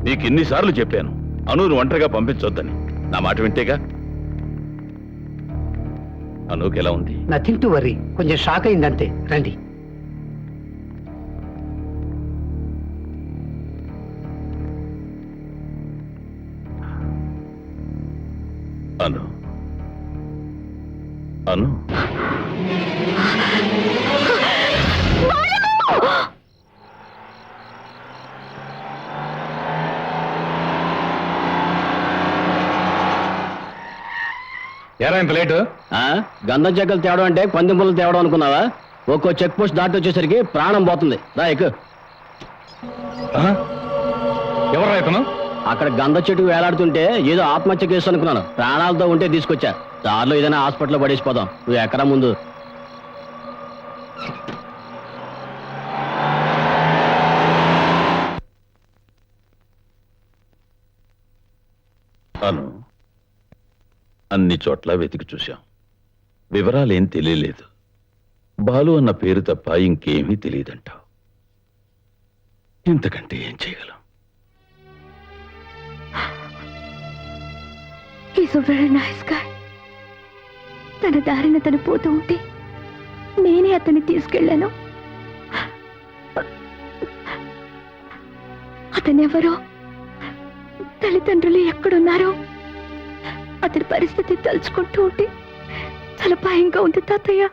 నీకు ఎన్నిసార్లు చెప్పాను అనూను ఒంటరిగా పంపించొద్దని. నా మాట వింటేగా. అనూకి ఎలా ఉంది? నథింగ్ టు వరీ, కొంచెం షాక్ అయిందంతే. రండి. అను అను ఎరా ఇంత లేటు? గంధం చెక్కలు తేవడం అంటే పందెం పుల్లలు తేవడం అనుకున్నావా? ఒక్కో చెక్ పోస్ట్ దాటి వచ్చేసరికి ప్రాణం పోతుంది. రా ఎక్కు. ఎవరు రైతను? అక్కడ గంధ చెట్టు వేలాడుతుంటే ఏదో ఆత్మహత్య కేసు అనుకున్నాను. ప్రాణాలతో ఉంటే తీసుకొచ్చా. దారిలో ఏదైనా హాస్పిటల్లో పడేసిపోదాం. నువ్వు ఎక్కడా ముందు. అను అన్ని చోట్ల వెతికి చూశాం. వివరాలేం తెలియలేదు. బాలు అన్న పేరు తప్ప ఇంకేమీ తెలియదంటావు. ఇంతకంటే ఏం చేయగలం? He's a very nice guy. తన దారిన తను పోతూ ఉంటే నేనే అతన్ని తీసుకెళ్లాను. అతనెవరో, తల్లిదండ్రులు ఎక్కడున్నారో, అతని పరిస్థితి తలుచుకుంటూ ఉంటే చాలా భయంగా ఉంది తాతయ్య.